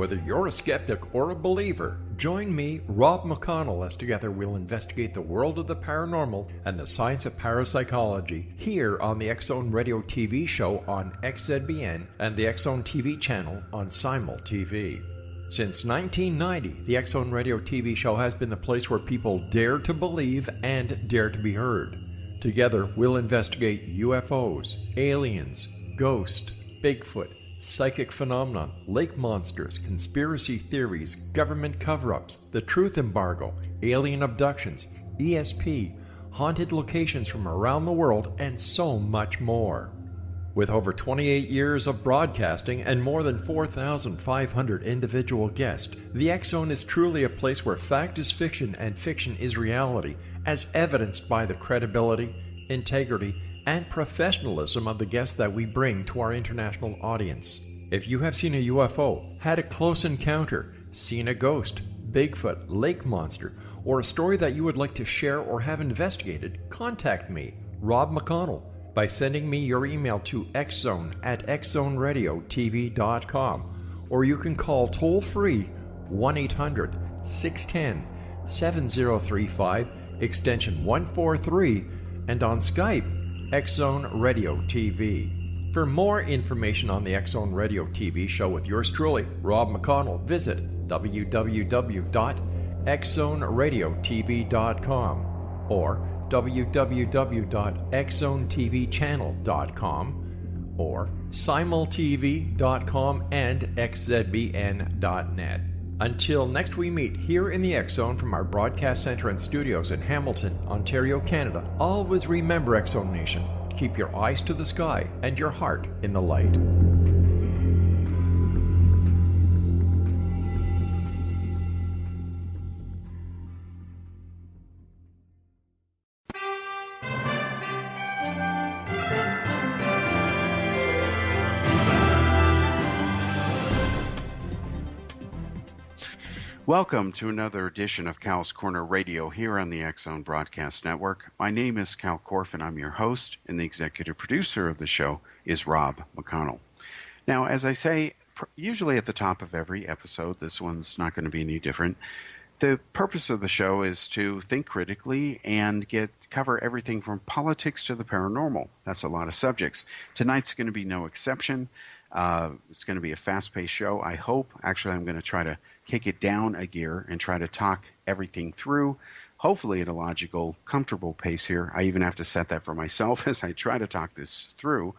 Whether you're a skeptic or a believer, join me, Rob McConnell, as together we'll investigate the world of the paranormal and the science of parapsychology here on the X-Zone Radio TV show on XZBN and the X-Zone TV channel on Simul TV. Since 1990, the X-Zone Radio TV show has been the place where people dare to believe and dare to be heard. Together, we'll investigate UFOs, aliens, ghosts, Bigfoot, psychic phenomenon, lake monsters, conspiracy theories, government cover-ups, the truth embargo, alien abductions, ESP, haunted locations from around the world, and so much more. With over 28 years of broadcasting and more than 4,500 individual guests, the X-Zone is truly a place where fact is fiction and fiction is reality, as evidenced by the credibility, integrity, and professionalism of the guests that we bring to our international audience. If you have seen a UFO, had a close encounter, seen a ghost, Bigfoot, lake monster, or a story that you would like to share or have investigated, contact me, Rob McConnell, by sending me your email to xzone@xzoneradiotv.com, or you can call toll-free 1-800-610-7035, extension 143, and on Skype, X-Zone Radio TV. For more information on the X-Zone Radio TV show with yours truly, Rob McConnell, visit www.xzoneradiotv.com or www.xzonetvchannel.com or simultv.com and xzbn.net. Until next we meet here in the X-Zone from our broadcast center and studios in Hamilton, Ontario, Canada, always remember, X-Zone Nation, keep your eyes to the sky and your heart in the light. Welcome to another edition of Cal's Corner Radio here on the X-Zone Broadcast Network. My name is Cal Korff, and I'm your host, and the executive producer of the show is Rob McConnell. Now, as I say, usually at the top of every episode, this one's not going to be any different. The purpose of the show is to think critically and cover everything from politics to the paranormal. That's a lot of subjects. Tonight's going to be no exception. It's going to be a fast-paced show, I hope. Actually, I'm going to try to kick it down a gear and try to talk everything through, hopefully at a logical, comfortable pace here. I even have to set that for myself as I try to talk this through,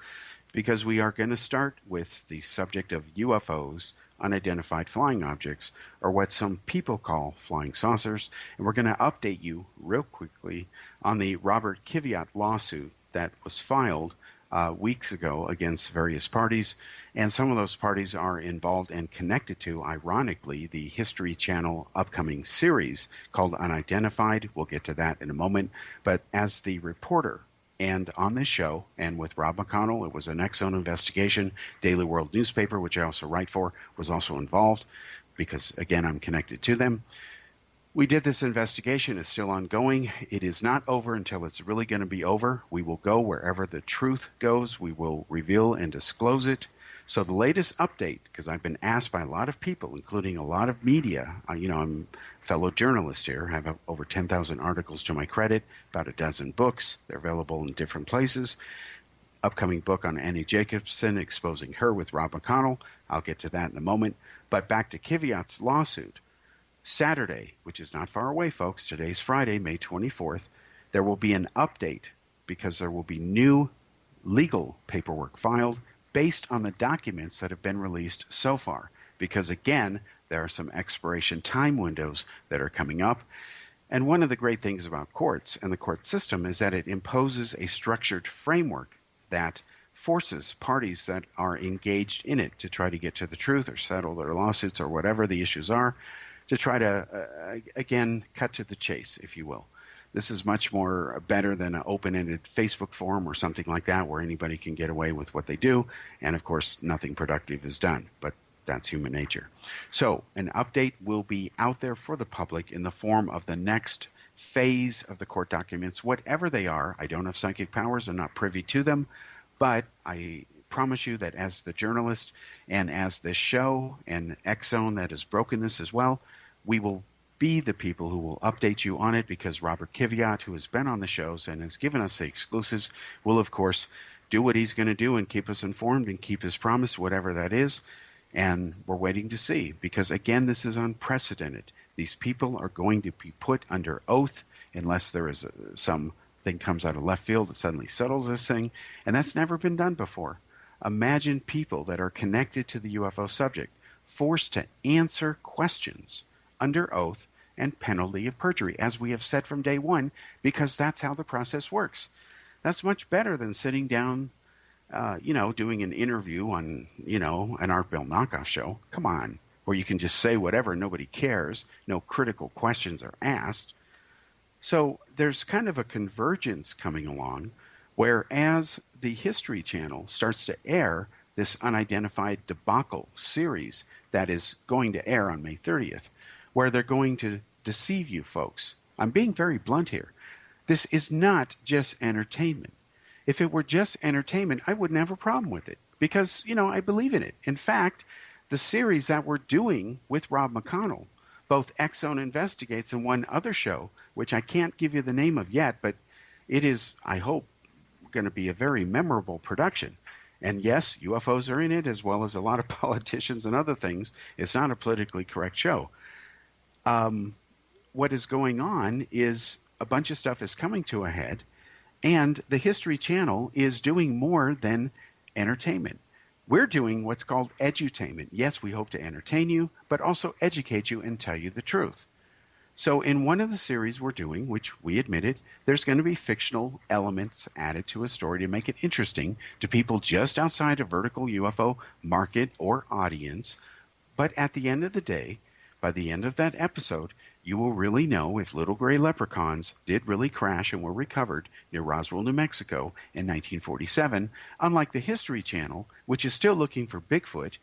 because we are going to start with the subject of UFOs, unidentified flying objects, or what some people call flying saucers, and we're going to update you real quickly on the Robert Kiviat lawsuit that was filed weeks ago against various parties, and some of those parties are involved and connected to, ironically, the History Channel upcoming series called Unidentified. We'll get to that in a moment. But as the reporter and on this show, and with Rob McConnell, it was an X-Zone investigation. Daily World newspaper, which I also write for, was also involved because, again, I'm connected to them. We did this investigation. It's still ongoing. It is not over until it's really going to be over. We will go wherever the truth goes. We will reveal and disclose it. So the latest update, because I've been asked by a lot of people, including a lot of media, I'm a fellow journalist here, I have over 10,000 articles to my credit, about a dozen books. They're available in different places. Upcoming book on Annie Jacobsen, exposing her with Rob McConnell. I'll get to that in a moment. But back to Kiviat's lawsuit. Saturday, which is not far away, folks, today's Friday, May 24th, there will be an update because there will be new legal paperwork filed based on the documents that have been released so far. Because, again, there are some expiration time windows that are coming up. And one of the great things about courts and the court system is that it imposes a structured framework that forces parties that are engaged in it to try to get to the truth or settle their lawsuits or whatever the issues are, to try to, again, cut to the chase, if you will. This is much more better than an open-ended Facebook forum or something like that where anybody can get away with what they do. And, of course, nothing productive is done. But that's human nature. So an update will be out there for the public in the form of the next phase of the court documents, whatever they are. I don't have psychic powers. I'm not privy to them. But I promise you that as the journalist and as this show and X-Zone that has broken this as well, we will be the people who will update you on it, because Robert Kiviat, who has been on the shows and has given us the exclusives, will, of course, do what he's going to do and keep us informed and keep his promise, whatever that is. And we're waiting to see, because, again, this is unprecedented. These people are going to be put under oath unless there is something comes out of left field that suddenly settles this thing. And that's never been done before. Imagine people that are connected to the UFO subject forced to answer questions under oath and penalty of perjury, as we have said from day one, because that's how the process works. That's much better than sitting down, doing an interview on, an Art Bell knockoff show. Come on, where you can just say whatever, nobody cares, no critical questions are asked. So there's kind of a convergence coming along, where as the History Channel starts to air this Unidentified Debacle series that is going to air on May 30th, where they're going to deceive you folks. I'm being very blunt here. This is not just entertainment. If it were just entertainment, I wouldn't have a problem with it, because, I believe in it. In fact, the series that we're doing with Rob McConnell, both X-Zone Investigates and one other show, which I can't give you the name of yet, but it is, I hope, going to be a very memorable production. And yes, UFOs are in it, as well as a lot of politicians and other things. It's not a politically correct show. What is going on is a bunch of stuff is coming to a head, and the History Channel is doing more than entertainment. We're doing what's called edutainment. Yes, we hope to entertain you, but also educate you and tell you the truth. So in one of the series we're doing, which we admitted, there's going to be fictional elements added to a story to make it interesting to people just outside a vertical UFO market or audience. But at the end of the day, by the end of that episode, you will really know if little gray leprechauns did really crash and were recovered near Roswell, New Mexico in 1947, unlike the History Channel, which is still looking for Bigfoot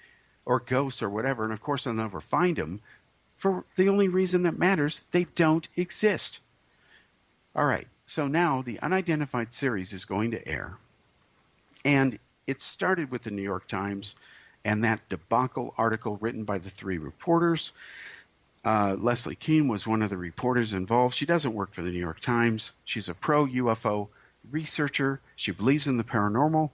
or ghosts or whatever, and of course they'll never find them, for the only reason that matters, they don't exist. All right, so now the Unidentified series is going to air, and it started with the New York Times and that debacle article written by the three reporters. Leslie Keene was one of the reporters involved. She doesn't work for the New York Times. She's a pro-UFO researcher. She believes in the paranormal.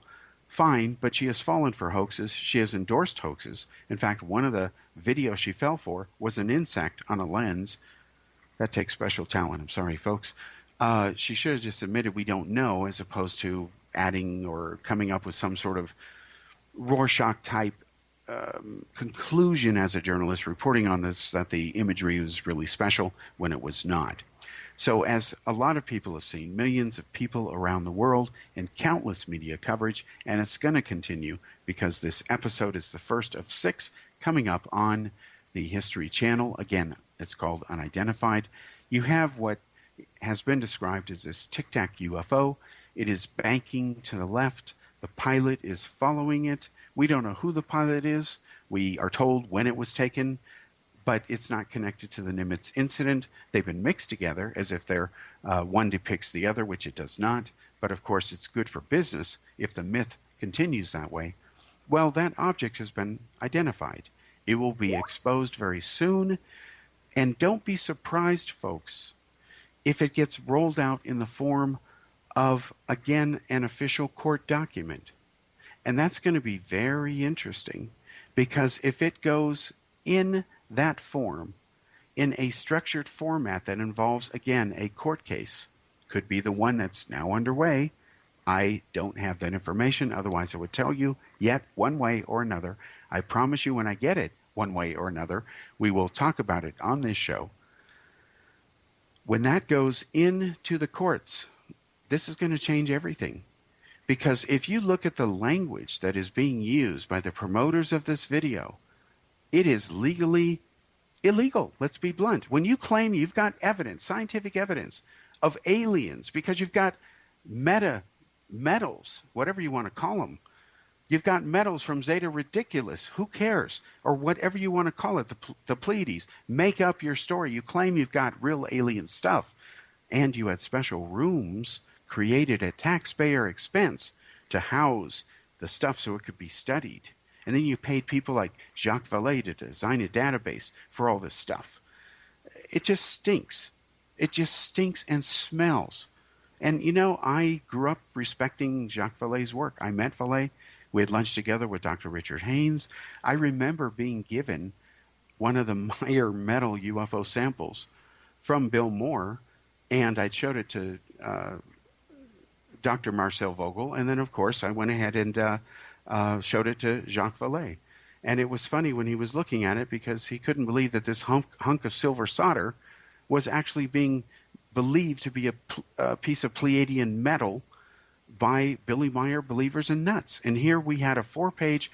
Fine, but she has fallen for hoaxes. She has endorsed hoaxes. In fact, one of the videos she fell for was an insect on a lens. That takes special talent. I'm sorry, folks. She should have just admitted we don't know, as opposed to adding or coming up with some sort of Rorschach-type conclusion as a journalist reporting on this, that the imagery was really special when it was not. So as a lot of people have seen, millions of people around the world and countless media coverage, and it's going to continue because this episode is the first of 6 coming up on the History Channel. Again, it's called Unidentified. You have what has been described as this tic-tac UFO. It is banking to the left. The pilot is following it. We don't know who the pilot is. We are told when it was taken, but it's not connected to the Nimitz incident. They've been mixed together as if they're one depicts the other, which it does not. But of course, it's good for business if the myth continues that way. Well, that object has been identified. It will be exposed very soon. And don't be surprised, folks, if it gets rolled out in the form of, again, an official court document. And that's going to be very interesting, because if it goes in that form, in a structured format that involves, again, a court case, could be the one that's now underway. I don't have that information, otherwise I would tell you yet one way or another. I promise you when I get it, one way or another, we will talk about it on this show. When that goes into the courts, this is going to change everything. Because if you look at the language that is being used by the promoters of this video, it is legally illegal. Let's be blunt. When you claim you've got evidence, scientific evidence of aliens, because you've got metals, whatever you want to call them, you've got metals from Zeta Ridiculous, who cares? Or whatever you want to call it, the Pleiades. Make up your story. You claim you've got real alien stuff, and you had special rooms created at taxpayer expense to house the stuff so it could be studied. And then you paid people like Jacques Vallée to design a database for all this stuff. It just stinks. It just stinks and smells. And, I grew up respecting Jacques Vallée's work. I met Vallée. We had lunch together with Dr. Richard Haynes. I remember being given one of the Meyer metal UFO samples from Bill Moore, and I showed it to Dr. Marcel Vogel, and then, of course, I went ahead and showed it to Jacques Vallée. And it was funny when he was looking at it because he couldn't believe that this hunk of silver solder was actually being believed to be a piece of Pleiadian metal by Billy Meyer believers and nuts. And here we had a 4-page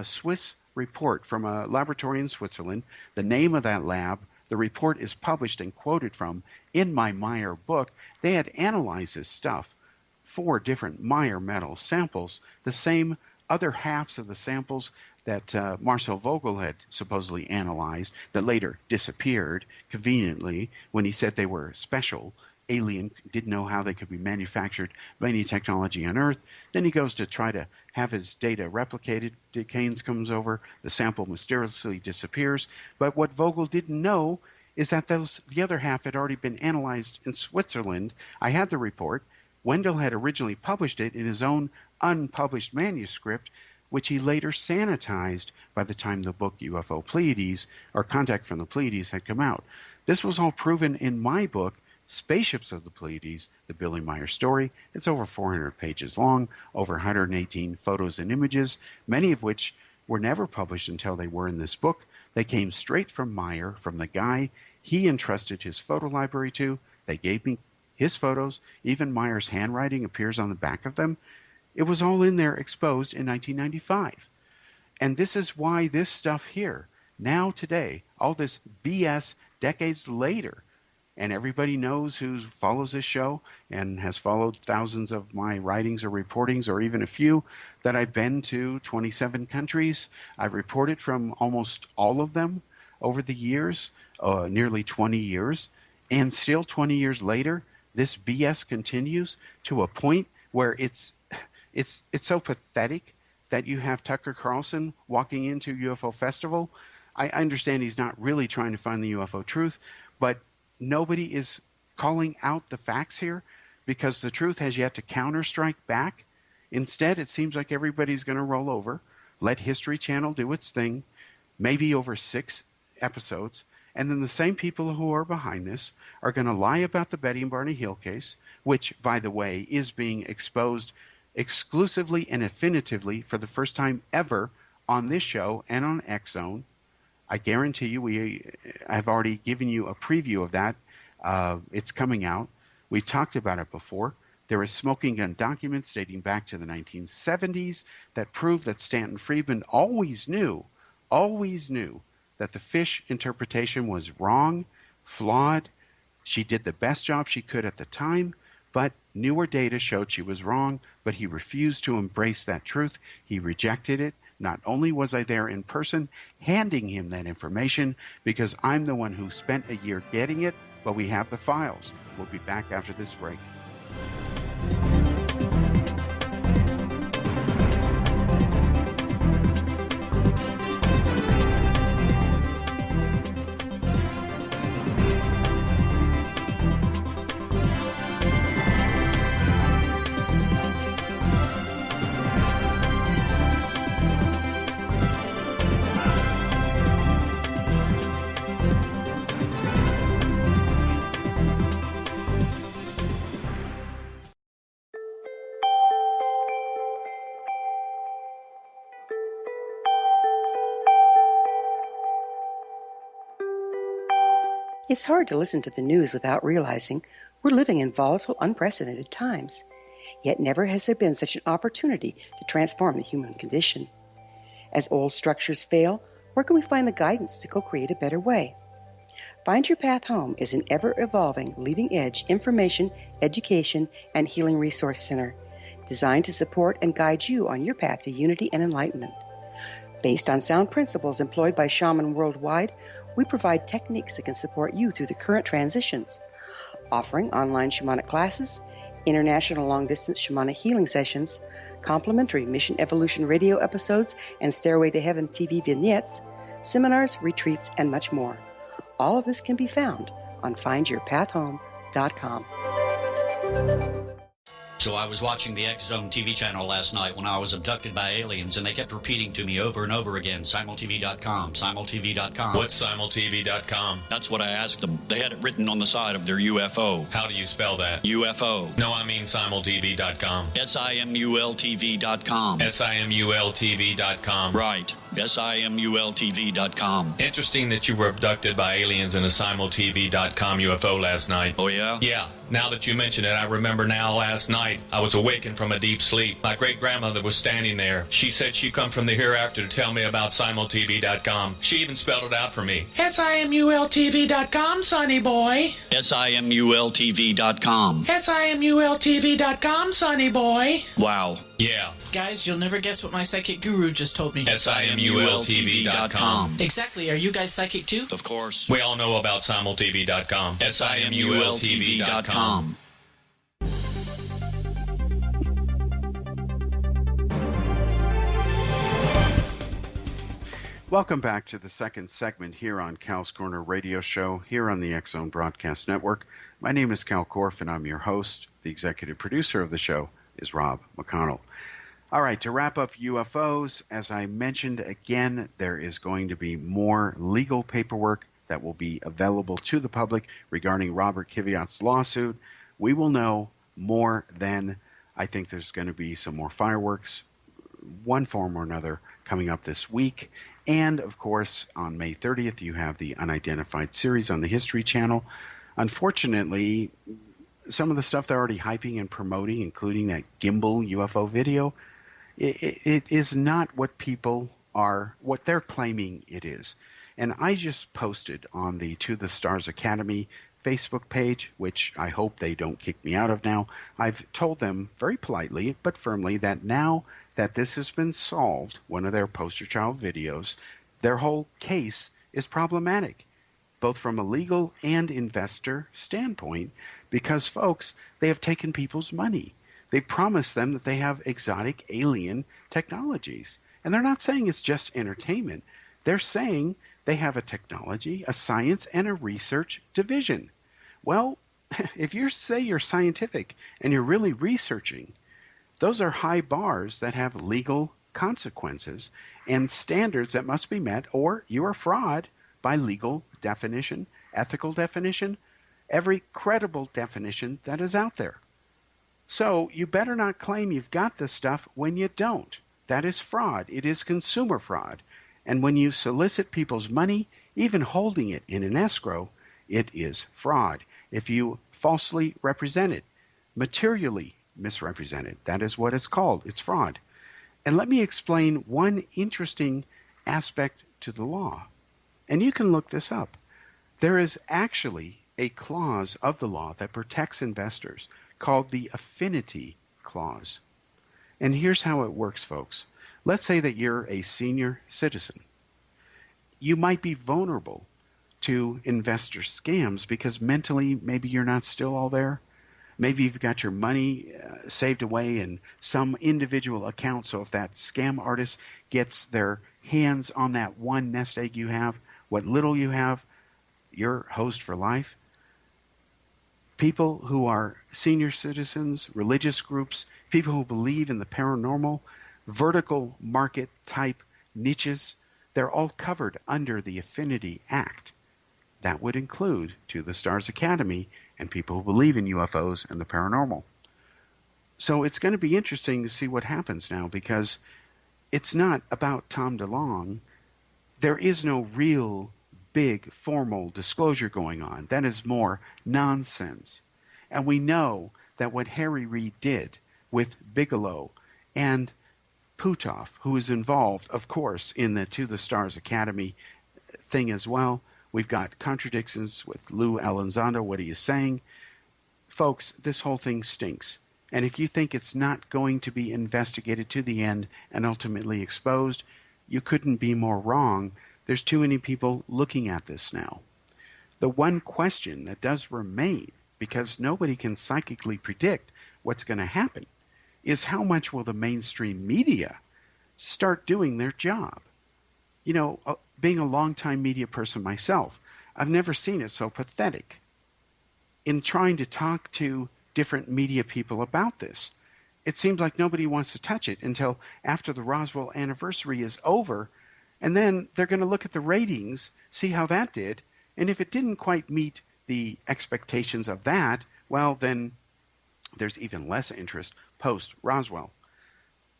Swiss report from a laboratory in Switzerland, the name of that lab. The report is published and quoted from in my Meyer book. They had analyzed this stuff, 4 different Meyer metal samples, the same other halves of the samples that Marcel Vogel had supposedly analyzed that later disappeared conveniently when he said they were special, alien, didn't know how they could be manufactured by any technology on Earth. Then he goes to try to have his data replicated. Dick Haynes comes over. The sample mysteriously disappears. But what Vogel didn't know is that the other half had already been analyzed in Switzerland. I had the report. Wendell had originally published it in his own unpublished manuscript, which he later sanitized by the time the book UFO Pleiades, or Contact from the Pleiades, had come out. This was all proven in my book, Spaceships of the Pleiades, the Billy Meyer story. It's over 400 pages long, over 118 photos and images, many of which were never published until they were in this book. They came straight from Meyer, from the guy he entrusted his photo library to. They gave me his photos. Even Meyer's handwriting appears on the back of them. It was all in there exposed in 1995. And this is why this stuff here, now today, all this BS decades later, and everybody knows who follows this show and has followed thousands of my writings or reportings, or even a few, that I've been to 27 countries. I've reported from almost all of them over the years, nearly 20 years. And still 20 years later, this BS continues to a point where it's so pathetic that you have Tucker Carlson walking into UFO Festival. I understand he's not really trying to find the UFO truth, but nobody is calling out the facts here because the truth has yet to counterstrike back. Instead, it seems like everybody's going to roll over, let History Channel do its thing, maybe over 6 episodes, and then the same people who are behind this are going to lie about the Betty and Barney Hill case, which, by the way, is being exposed exclusively and definitively for the first time ever on this show and on X-Zone. I guarantee you I've already given you a preview of that. It's coming out. We've talked about it before. There is smoking gun documents dating back to the 1970s that prove that Stanton Friedman always knew that the fish interpretation was wrong, flawed. She did the best job she could at the time, but newer data showed she was wrong, but he refused to embrace that truth. He rejected it. Not only was I there in person handing him that information because I'm the one who spent a year getting it, but we have the files. We'll be back after this break. It's hard to listen to the news without realizing we're living in volatile, unprecedented times. Yet never has there been such an opportunity to transform the human condition. As old structures fail, where can we find the guidance to co-create a better way? Find Your Path Home is an ever-evolving, leading-edge information, education, and healing resource center designed to support and guide you on your path to unity and enlightenment. Based on sound principles employed by shaman worldwide, we provide techniques that can support you through the current transitions, offering online shamanic classes, international long-distance shamanic healing sessions, complimentary Mission Evolution radio episodes and Stairway to Heaven TV vignettes, seminars, retreats, and much more. All of this can be found on findyourpathhome.com. So I was watching the X Zone TV channel last night when I was abducted by aliens, and they kept repeating to me over and over again, simultv.com, simultv.com. What's simultv.com? That's what I asked them. They had it written on the side of their UFO. How do you spell that? UFO. No, I mean simultv.com. simultv.com. simultv.com. Right. simultv.com. Interesting that you were abducted by aliens in a simultv.com UFO last night. Oh, yeah? Yeah. Now that you mention it, I remember now last night I was awakened from a deep sleep. My great-grandmother was standing there. She said she'd come from the hereafter to tell me about simultv.com. She even spelled it out for me. simultv.com, sonny boy. simultv.com. simultv.com, sonny boy. Wow. Yeah. Guys, you'll never guess what my psychic guru just told me. simultv.com. Exactly. Are you guys psychic too? Of course. We all know about simultv.com. simultv.com. Welcome back to the second segment here on Cal's Corner Radio Show here on the X Zone Broadcast Network. My name is Cal Korff, and I'm your host. The executive producer of the show is Rob McConnell. All right, to wrap up UFOs, as I mentioned again, there is going to be more legal paperwork that will be available to the public regarding Robert Kiviat's lawsuit. We will know more then. I think there's going to be some more fireworks, one form or another, coming up this week. And, of course, on May 30th, you have the Unidentified series on the History Channel. Unfortunately, some of the stuff they're already hyping and promoting, including that gimbal UFO video, it is not what people are, what they're claiming it is. And I just posted on the To the Stars Academy Facebook page, which I hope they don't kick me out of now. I've told them very politely but firmly that now that this has been solved, one of their poster child videos, their whole case is problematic, both from a legal and investor standpoint, because, folks, they have taken people's money. They promised them that they have exotic alien technologies. And they're not saying it's just entertainment. They're saying they have a technology, a science, and a research division. Well, if you say you're scientific and you're really researching, those are high bars that have legal consequences and standards that must be met, or you are fraud by legal definition, ethical definition, every credible definition that is out there. So you better not claim you've got this stuff when you don't. That is fraud. It is consumer fraud. And when you solicit people's money, even holding it in an escrow, it is fraud. If you falsely represent it, materially misrepresent it, that is what it's called. It's fraud. And let me explain one interesting aspect to the law. And you can look this up. There is actually a clause of the law that protects investors called the affinity clause. And here's how it works, folks. Let's say that you're a senior citizen. You might be vulnerable to investor scams because mentally maybe you're not still all there. Maybe you've got your money saved away in some individual account, so if that scam artist gets their hands on that one nest egg you have, what little you have, you're hosed for life. People who are senior citizens, religious groups, people who believe in the paranormal, vertical market type niches, they're all covered under the Affinity Act. That would include To the Stars Academy and people who believe in UFOs and the paranormal. So it's going to be interesting to see what happens now, because it's not about Tom DeLonge. There is no real big formal disclosure going on. That is more nonsense. And we know that what Harry Reid did with Bigelow and Putoff, who is involved, of course, in the To the Stars Academy thing as well. We've got contradictions with Lou Elizondo, what he is saying. Folks, this whole thing stinks. And if you think it's not going to be investigated to the end and ultimately exposed, you couldn't be more wrong. There's too many people looking at this now. The one question that does remain, because nobody can psychically predict what's going to happen is how much will the mainstream media start doing their job? You know, being a longtime media person myself, I've never seen it so pathetic in trying to talk to different media people about this. It seems like nobody wants to touch it until after the Roswell anniversary is over, and then they're going to look at the ratings, see how that did, and if it didn't quite meet the expectations of that, well, then there's even less interest post-Roswell.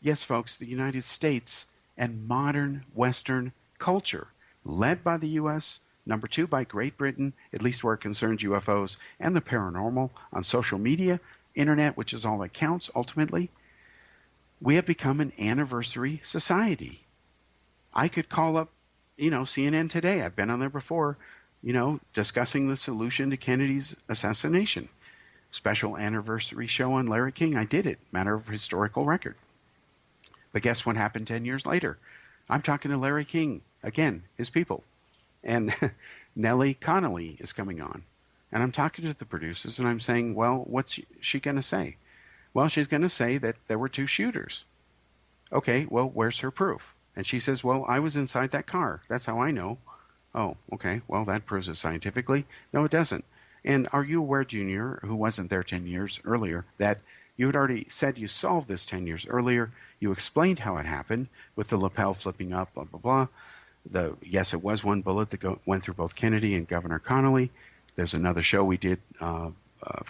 Yes, folks, the United States and modern Western culture, led by the U.S., number 2 by Great Britain, at least where it concerns UFOs and the paranormal on social media, internet, which is all that counts ultimately, we have become an anniversary society. I could call up, CNN today. I've been on there before, discussing the solution to Kennedy's assassination. Special anniversary show on Larry King. I did it. Matter of historical record. But guess what happened 10 years later? I'm talking to Larry King, again, his people. And Nellie Connolly is coming on. And I'm talking to the producers, and I'm saying, well, what's she going to say? Well, she's going to say that there were 2 shooters. Okay, well, where's her proof? And she says, well, I was inside that car. That's how I know. Oh, okay, well, that proves it scientifically. No, it doesn't. And are you aware, Junior, who wasn't there 10 years earlier, that you had already said you solved this 10 years earlier? You explained how it happened with the lapel flipping up, blah, blah, blah. Yes, it was one bullet that went through both Kennedy and Governor Connolly. There's another show we did of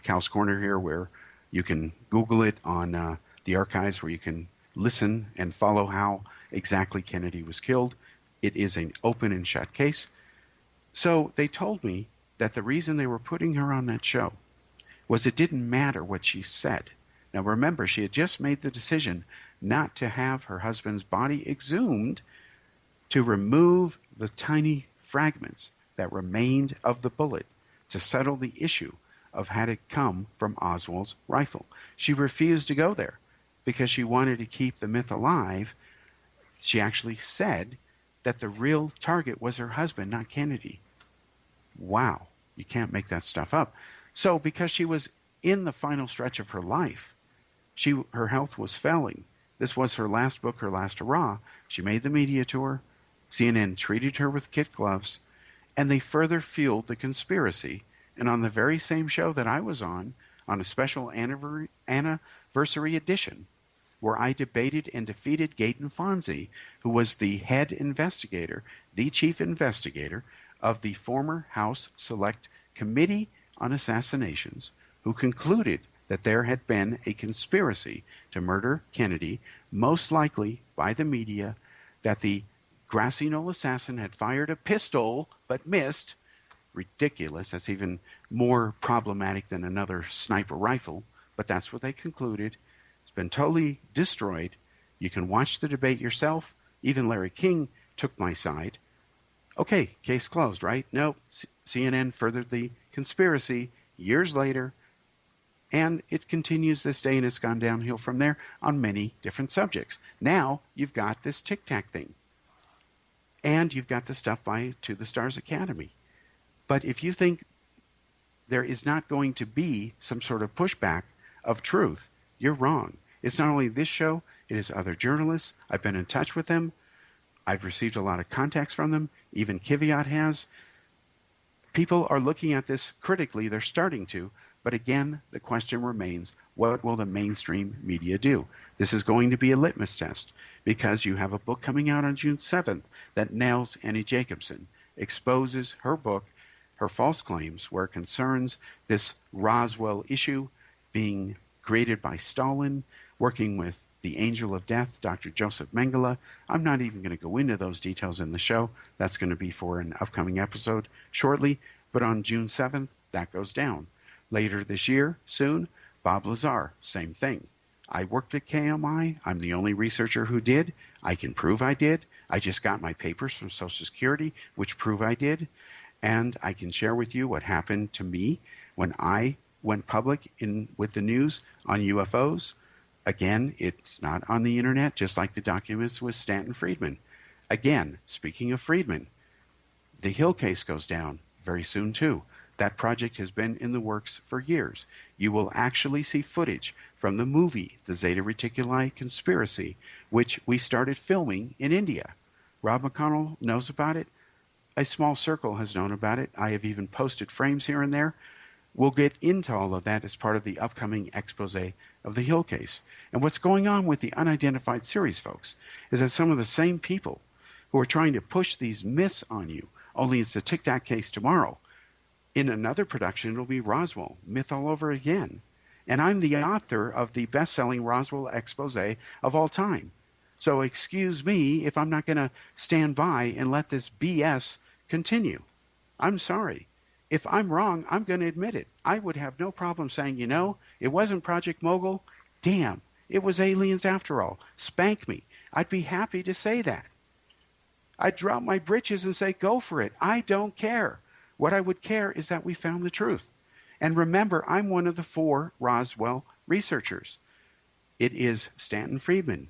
Cal's Corner here where you can Google it on the archives where you can listen and follow how exactly Kennedy was killed. It is an open and shut case. So they told me that the reason they were putting her on that show was it didn't matter what she said. Now remember, she had just made the decision not to have her husband's body exhumed, to remove the tiny fragments that remained of the bullet to settle the issue of had it come from Oswald's rifle. She refused to go there because she wanted to keep the myth alive. She actually said that the real target was her husband, not Kennedy. Wow, you can't make that stuff up. So because she was in the final stretch of her life, her health was failing. This was her last book, her last hurrah. She made the media tour. CNN treated her with kid gloves, and they further fueled the conspiracy. And on the very same show that I was on a special anniversary edition, where I debated and defeated Gaydon Fonzie, who was the head investigator, the chief investigator of the former House Select Committee on Assassinations, who concluded that there had been a conspiracy to murder Kennedy, most likely by the media, that the grassy knoll assassin had fired a pistol but missed. Ridiculous. That's even more problematic than another sniper rifle, but that's what they concluded. It's been totally destroyed. You can watch the debate yourself. Even Larry King took my side. Okay, case closed, right? Nope. CNN furthered the conspiracy years later, and it continues this day, and it's gone downhill from there on many different subjects. Now you've got this Tic Tac thing, and you've got the stuff by To the Stars Academy. But if you think there is not going to be some sort of pushback of truth, you're wrong. It's not only this show, it is other journalists. I've been in touch with them. I've received a lot of contacts from them. Even Kiviat has. People are looking at this critically. They're starting to. But again, the question remains, what will the mainstream media do? This is going to be a litmus test because you have a book coming out on June 7th that nails Annie Jacobsen, exposes her book, her false claims, where it concerns this Roswell issue being created by Stalin, working with the angel of death, Dr. Joseph Mengele. I'm not even going to go into those details in the show. That's going to be for an upcoming episode shortly. But on June 7th, that goes down. Later this year, soon, Bob Lazar, same thing. I worked at KMI. I'm the only researcher who did. I can prove I did. I just got my papers from Social Security, which prove I did. And I can share with you what happened to me when I went public with the news on UFOs. Again, it's not on the internet, just like the documents with Stanton Friedman. Again, speaking of Friedman, the Hill case goes down very soon too. That project has been in the works for years. You will actually see footage from the movie, The Zeta Reticuli Conspiracy, which we started filming in India. Rob McConnell knows about it. A small circle has known about it. I have even posted frames here and there. We'll get into all of that as part of the upcoming expose of the Hill case. And what's going on with the unidentified series, folks, is that some of the same people who are trying to push these myths on you, only it's a Tic Tac case tomorrow. In another production, it'll be Roswell, myth all over again. And I'm the author of the best-selling Roswell expose of all time. So excuse me if I'm not going to stand by and let this BS continue. I'm sorry. If I'm wrong, I'm going to admit it. I would have no problem saying, it wasn't Project Mogul. Damn, it was aliens after all. Spank me. I'd be happy to say that. I'd drop my britches and say, go for it. I don't care. What I would care is that we found the truth. And remember, I'm one of the 4 Roswell researchers. It is Stanton Friedman,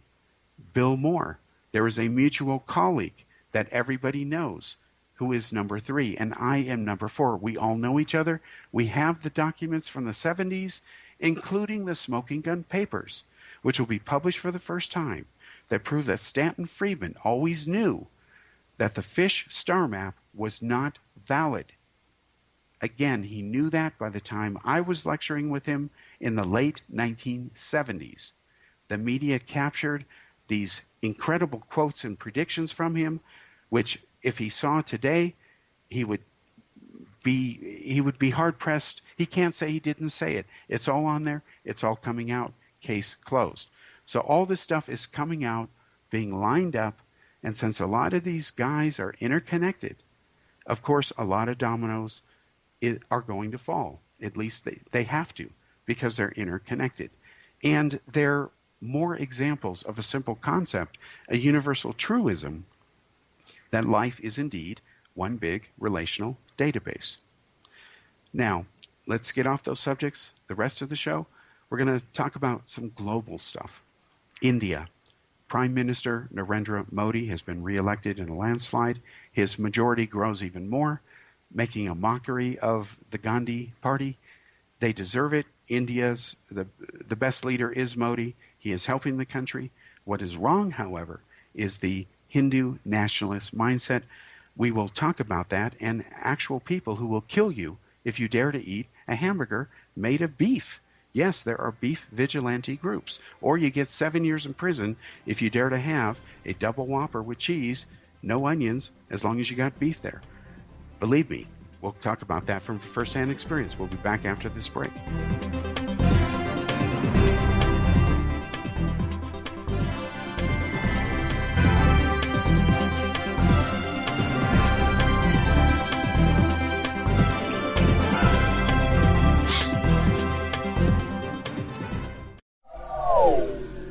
Bill Moore. There is a mutual colleague that everybody knows who is number 3, and I am number 4. We all know each other. We have the documents from the 70s, including the smoking gun papers, which will be published for the first time, that prove that Stanton Friedman always knew that the fish star map was not valid. Again, he knew that by the time I was lecturing with him in the late 1970s. The media captured these incredible quotes and predictions from him, which if he saw today, he would be hard-pressed. He can't say he didn't say it. It's all on there. It's all coming out. Case closed. So all this stuff is coming out, being lined up, and since a lot of these guys are interconnected, of course, a lot of dominoes are going to fall. At least they have to, because they're interconnected. And they're more examples of a simple concept, a universal truism, that life is indeed one big relational database. Now, let's get off those subjects. The rest of the show, we're going to talk about some global stuff. India. Prime Minister Narendra Modi has been reelected in a landslide. His majority grows even more, making a mockery of the Gandhi Party. They deserve it. India's the best leader is Modi. He is helping the country. What is wrong, however, is the Hindu nationalist mindset. We will talk about that, and actual people who will kill you if you dare to eat a hamburger made of beef. Yes, there are beef vigilante groups. Or you get 7 years in prison if you dare to have a double Whopper with cheese, no onions, as long as you got beef there. Believe me, we'll talk about that from firsthand experience. We'll be back after this break.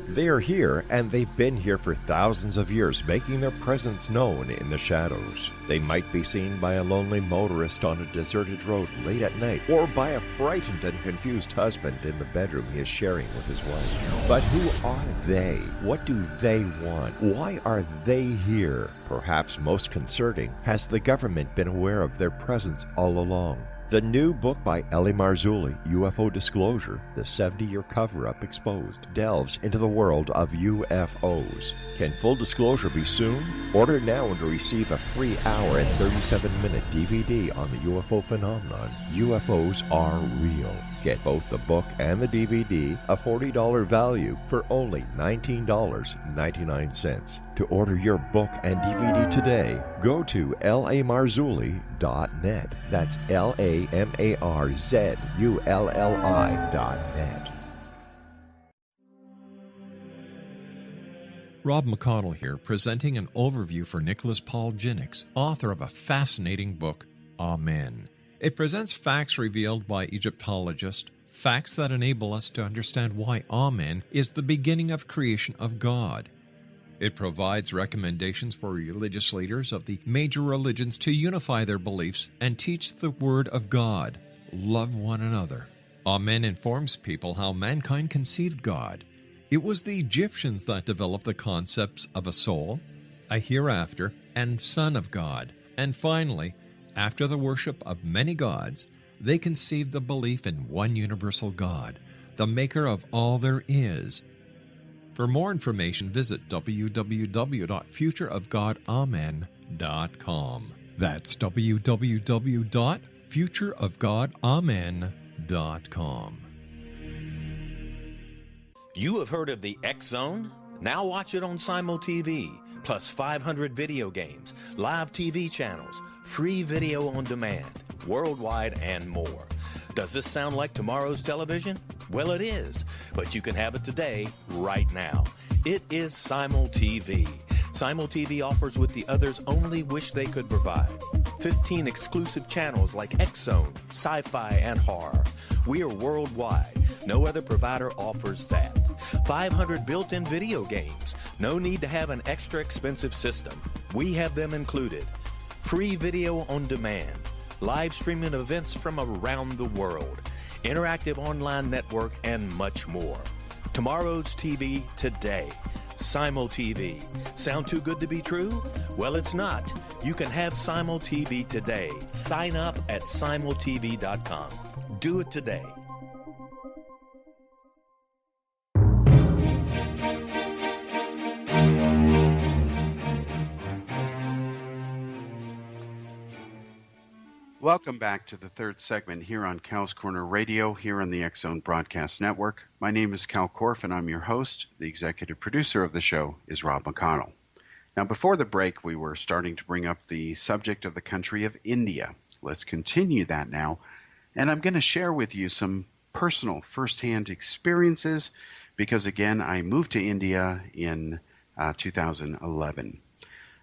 They are here, and they've been here for thousands of years, making their presence known in the shadows. They might be seen by a lonely motorist on a deserted road late at night, or by a frightened and confused husband in the bedroom he is sharing with his wife. But who are they? What do they want? Why are they here? Perhaps most concerning, has the government been aware of their presence all along? The new book by Eli Marzulli, UFO Disclosure, the 70-year cover-up exposed, delves into the world of UFOs. Can full disclosure be soon? Order now and receive a free hour and 37-minute DVD on the UFO phenomenon. UFOs are real. Get both the book and the DVD, a $40 value, for only $19.99. To order your book and DVD today, go to lamarzulli.net. That's LAMARZULLI.net. Rob McConnell here, presenting an overview for Nicholas Paul Jennings, author of a fascinating book, Amen. It presents facts revealed by Egyptologists, facts that enable us to understand why Amen is the beginning of creation of God. It provides recommendations for religious leaders of the major religions to unify their beliefs and teach the Word of God. Love one another. Amen informs people how mankind conceived God. It was the Egyptians that developed the concepts of a soul, a hereafter, and Son of God. And finally, after the worship of many gods, They conceived the belief in one universal God, the maker of all there is. For more information, visit www.futureofgodamen.com. That's www.futureofgodamen.com. You have heard of the X Zone? Now watch it on Simul TV, plus 500 video games, live TV channels, free video on demand, worldwide, and more. Does this sound like tomorrow's television? Well, it is, but you can have it today, right now. It is Simul TV. Simul TV offers what the others only wish they could provide. 15 exclusive channels like X Zone, sci-fi, and horror. We are worldwide. No other provider offers that. 500 built-in video games. No need to have an extra expensive system. We have them included. Free video on demand. Live streaming events from around the world. Interactive online network, and much more. Tomorrow's TV today. Simul TV. Sound too good to be true? Well, it's not. You can have Simul TV today. Sign up at simultv.com. Do it today. Welcome back to the third segment here on Cal's Corner Radio, here on the X Zone Broadcast Network. My name is Cal Korff, and I'm your host. The executive producer of the show is Rob McConnell. Now, before the break, we were starting to bring up the subject of the country of India. Let's continue that now, and I'm going to share with you some personal firsthand experiences because, again, I moved to India in 2011.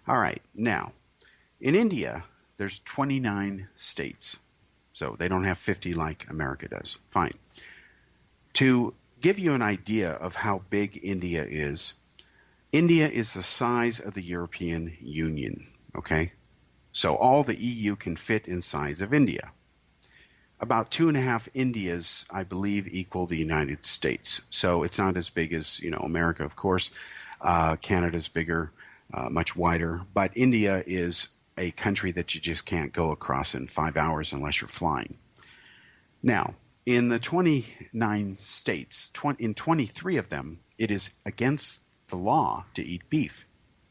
All right, now, in India, there's 29 states, so they don't have 50 like America does. Fine. To give you an idea of how big India is the size of the European Union, okay? So all the EU can fit in size of India. About 2.5 Indias, I believe, equal the United States. So it's not as big as, America, of course. Canada's bigger, much wider, but India is a country that you just can't go across in 5 hours unless you're flying. Now, in the 29 states, in 23 of them, it is against the law to eat beef,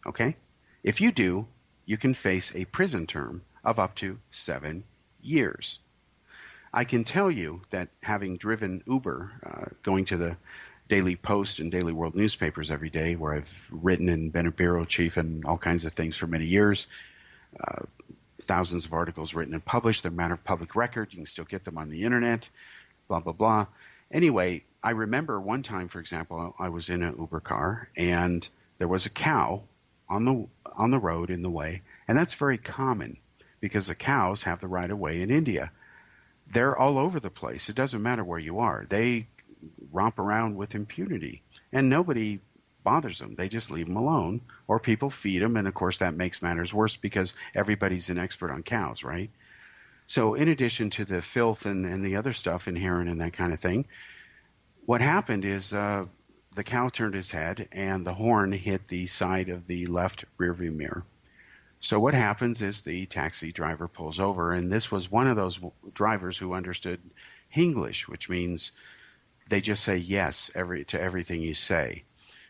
okay? If you do, you can face a prison term of up to 7 years. I can tell you that having driven Uber, going to the Daily Post and Daily World newspapers every day, where I've written and been a bureau chief and all kinds of things for many years, thousands of articles written and published. They're a matter of public record. You can still get them on the internet, blah, blah, blah. Anyway, I remember one time, for example, I was in an Uber car and there was a cow on the road in the way. And that's very common because the cows have the right of way in India. They're all over the place. It doesn't matter where you are. They romp around with impunity and nobody bothers them. They just leave them alone, or people feed them, and of course that makes matters worse because everybody's an expert on cows, right? So in addition to the filth and the other stuff inherent in that kind of thing, what happened is the cow turned his head and the horn hit the side of the left rearview mirror. So what happens is the taxi driver pulls over, and this was one of those drivers who understood Hinglish, which means they just say yes to everything you say.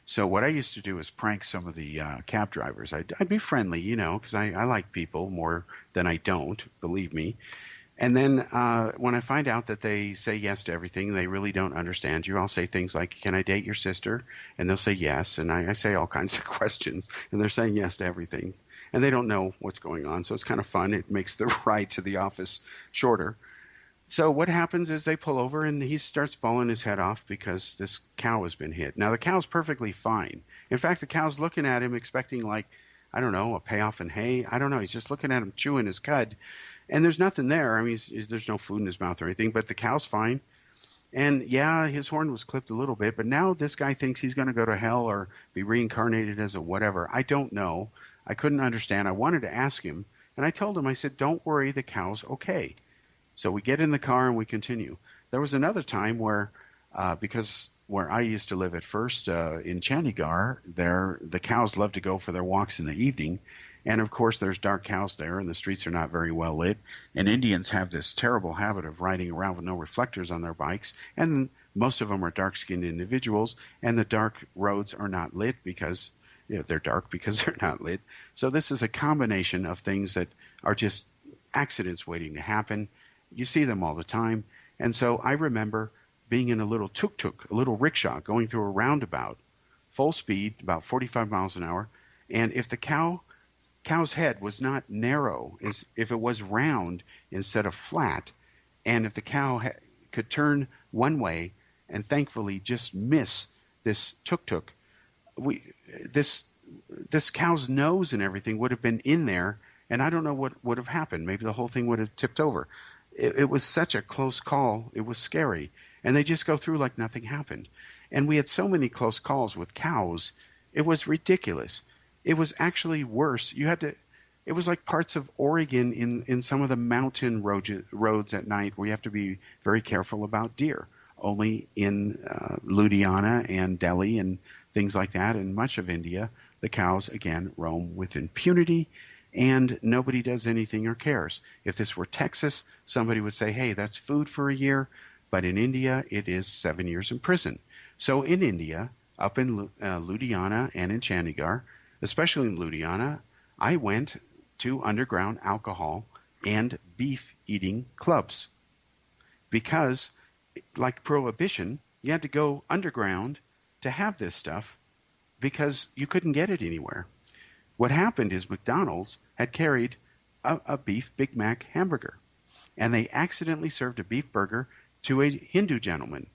So what I used to do is prank some of the cab drivers. I'd be friendly, because I like people more than I don't, believe me. And then when I find out that they say yes to everything, they really don't understand you, I'll say things like, can I date your sister? And they'll say yes. And I say all kinds of questions, and they're saying yes to everything. And they don't know what's going on, so it's kind of fun. It makes the ride to the office shorter. So what happens is they pull over and he starts bawling his head off because this cow has been hit. Now, the cow's perfectly fine. In fact, the cow's looking at him expecting a payoff in hay. I don't know. He's just looking at him chewing his cud. And there's nothing there. I mean, there's no food in his mouth or anything, but the cow's fine. And, yeah, his horn was clipped a little bit, but now this guy thinks he's going to go to hell or be reincarnated as a whatever. I don't know. I couldn't understand. I wanted to ask him. And I told him, I said, don't worry, the cow's okay. So we get in the car and we continue. There was another time where, because where I used to live at first in Chandigarh, the cows love to go for their walks in the evening. And of course, there's dark cows there, and the streets are not very well lit. And Indians have this terrible habit of riding around with no reflectors on their bikes, and most of them are dark-skinned individuals, and the dark roads are not lit because they're dark because they're not lit. So this is a combination of things that are just accidents waiting to happen. You see them all the time. And so I remember being in a little tuk-tuk, a little rickshaw, going through a roundabout, full speed, about 45 miles an hour, and if the cow's head was not narrow, if it was round instead of flat, and if the cow could turn one way and thankfully just miss this tuk-tuk, this cow's nose and everything would have been in there, and I don't know what would have happened. Maybe the whole thing would have tipped over. It was such a close call. It was scary. And they just go through like nothing happened. And we had so many close calls with cows. It was ridiculous. It was actually worse. It was like parts of Oregon in some of the mountain roads at night where you have to be very careful about deer. Only in Ludhiana and Delhi and things like that, and much of India, the cows, again, roam with impunity, and nobody does anything or cares. If this were Texas, somebody would say, hey, that's food for a year, but in India, it is 7 years in prison. So in India, up in Ludhiana and in Chandigarh, especially in Ludhiana, I went to underground alcohol and beef eating clubs because, like prohibition, you had to go underground to have this stuff because you couldn't get it anywhere. What happened is McDonald's had carried a beef Big Mac hamburger, and they accidentally served a beef burger to a Hindu gentleman.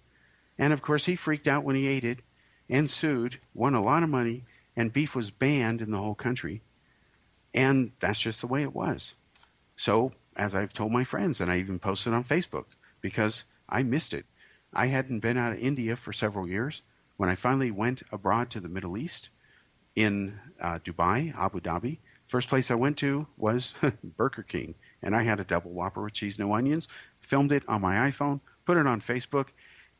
And of course, he freaked out when he ate it and sued, won a lot of money, and beef was banned in the whole country. And that's just the way it was. So, as I've told my friends, and I even posted on Facebook, because I missed it. I hadn't been out of India for several years. When I finally went abroad to the Middle East, in Dubai, Abu Dhabi, first place I went to was Burger King. And I had a double Whopper with cheese, no onions, filmed it on my iPhone, put it on Facebook,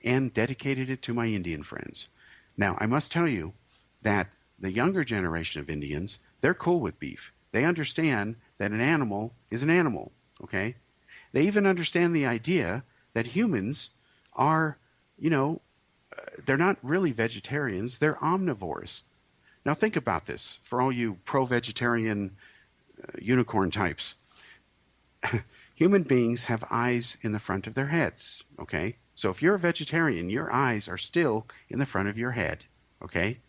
and dedicated it to my Indian friends. Now, I must tell you that the younger generation of Indians, they're cool with beef. They understand that an animal is an animal, okay? They even understand the idea that humans are, they're not really vegetarians, they're omnivores. Now think about this for all you pro-vegetarian unicorn types. Human beings have eyes in the front of their heads, okay? So if you're a vegetarian, your eyes are still in the front of your head, okay?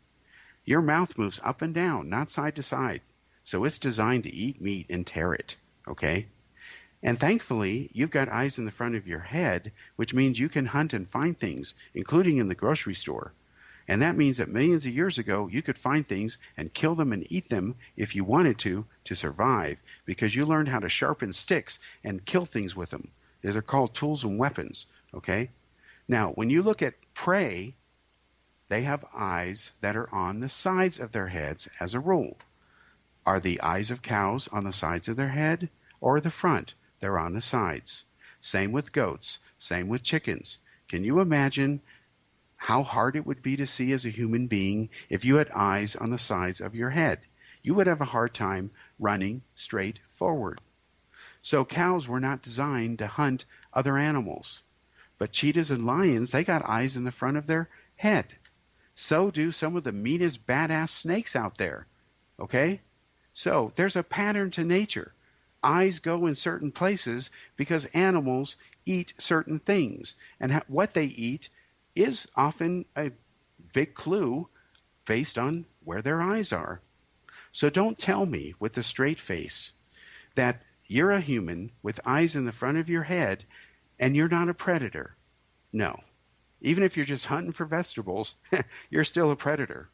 Your mouth moves up and down, not side to side. So it's designed to eat meat and tear it, okay? And thankfully, you've got eyes in the front of your head, which means you can hunt and find things, including in the grocery store. And that means that millions of years ago, you could find things and kill them and eat them if you wanted to survive, because you learned how to sharpen sticks and kill things with them. These are called tools and weapons, okay? Now, when you look at prey, they have eyes that are on the sides of their heads as a rule. Are the eyes of cows on the sides of their head or the front? They're on the sides. Same with goats. Same with chickens. Can you imagine how hard it would be to see as a human being if you had eyes on the sides of your head? You would have a hard time running straight forward. So cows were not designed to hunt other animals. But cheetahs and lions, they got eyes in the front of their head. So do some of the meanest badass snakes out there. Okay? So there's a pattern to nature. Eyes go in certain places because animals eat certain things. And what they eat is often a big clue based on where their eyes are. So don't tell me with a straight face that you're a human with eyes in the front of your head and you're not a predator. No. Even if you're just hunting for vegetables, you're still a predator.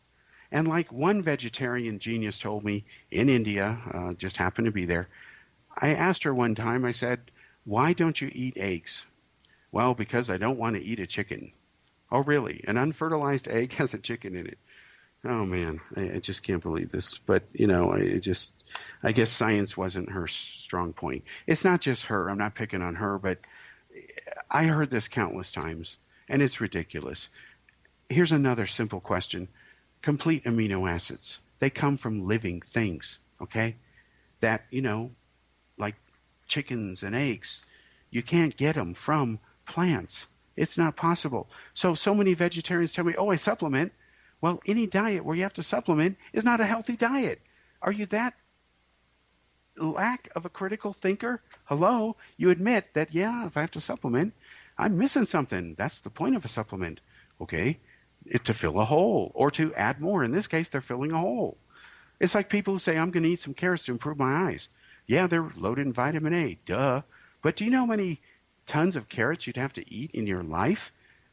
And like one vegetarian genius told me in India, just happened to be there, I asked her one time, I said, why don't you eat eggs? Well, because I don't want to eat a chicken. Oh, really? An unfertilized egg has a chicken in it. Oh, man, I just can't believe this. But, I guess science wasn't her strong point. It's not just her. I'm not picking on her, but I heard this countless times, and it's ridiculous. Here's another simple question. Complete amino acids. They come from living things, okay? that, like chickens and eggs, you can't get them from plants. It's not possible. So many vegetarians tell me, oh, I supplement. Well, any diet where you have to supplement is not a healthy diet. Are you that lack of a critical thinker? Hello? You admit that, yeah, if I have to supplement, I'm missing something. That's the point of a supplement. Okay? To fill a hole or to add more. In this case, they're filling a hole. It's like people who say, I'm going to eat some carrots to improve my eyes. Yeah, they're loaded in vitamin A. Duh. But do you know how many tons of carrots you'd have to eat in your life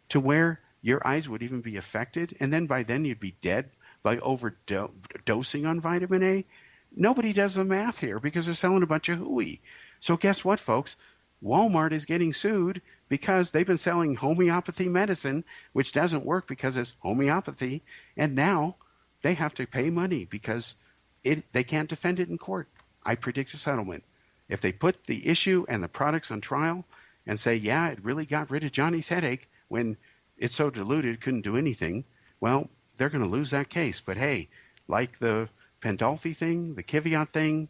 to where your eyes would even be affected? And then by then you'd be dead by overdosing on vitamin A? Nobody does the math here because they're selling a bunch of hooey. So guess what, folks? Walmart is getting sued because they've been selling homeopathy medicine, which doesn't work because it's homeopathy, and now they have to pay money because they can't defend it in court. I predict a settlement. If they put the issue and the products on trial and say, yeah, it really got rid of Johnny's headache when it's so diluted it couldn't do anything, well, they're going to lose that case. But hey, like the Pandolfi thing, the Kiviat thing,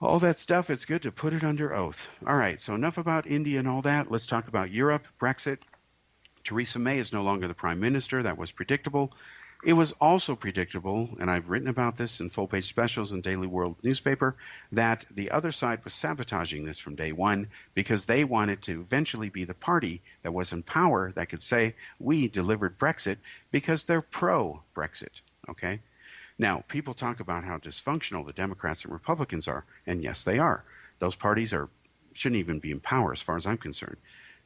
all that stuff, it's good to put it under oath. All right, so enough about India and all that. Let's talk about Europe, Brexit. Theresa May is no longer the prime minister. That was predictable. It was also predictable, and I've written about this in full-page specials in Daily World newspaper, that the other side was sabotaging this from day one because they wanted to eventually be the party that was in power that could say, we delivered Brexit, because they're pro-Brexit, okay? Now, people talk about how dysfunctional the Democrats and Republicans are, and yes, they are. Those parties shouldn't even be in power as far as I'm concerned.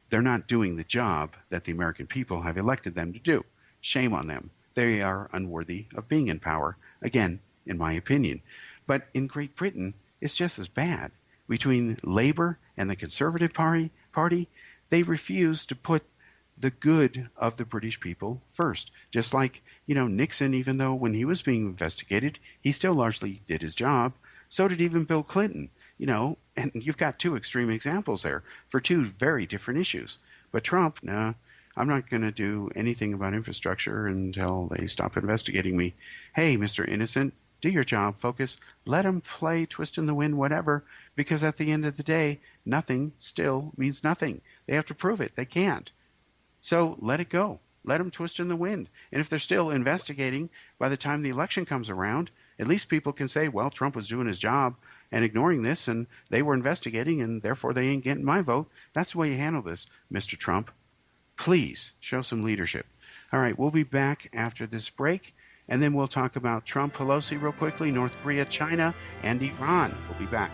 They're not doing the job that the American people have elected them to do. Shame on them. They are unworthy of being in power, again, in my opinion. But in Great Britain, it's just as bad. Between Labour and the Conservative Party, they refuse to put the good of the British people first. Just like, Nixon, even though when he was being investigated, he still largely did his job. So did even Bill Clinton, and you've got two extreme examples there for two very different issues. But Trump, no. I'm not going to do anything about infrastructure until they stop investigating me. Hey, Mr. Innocent, do your job, focus. Let them play twist in the wind, whatever, because at the end of the day, nothing still means nothing. They have to prove it. They can't. So let it go. Let them twist in the wind. And if they're still investigating by the time the election comes around, at least people can say, well, Trump was doing his job and ignoring this, and they were investigating, and therefore they ain't getting my vote. That's the way you handle this, Mr. Trump. Please show some leadership. All right, we'll be back after this break, and then we'll talk about Trump, Pelosi real quickly, North Korea, China, and Iran. We'll be back.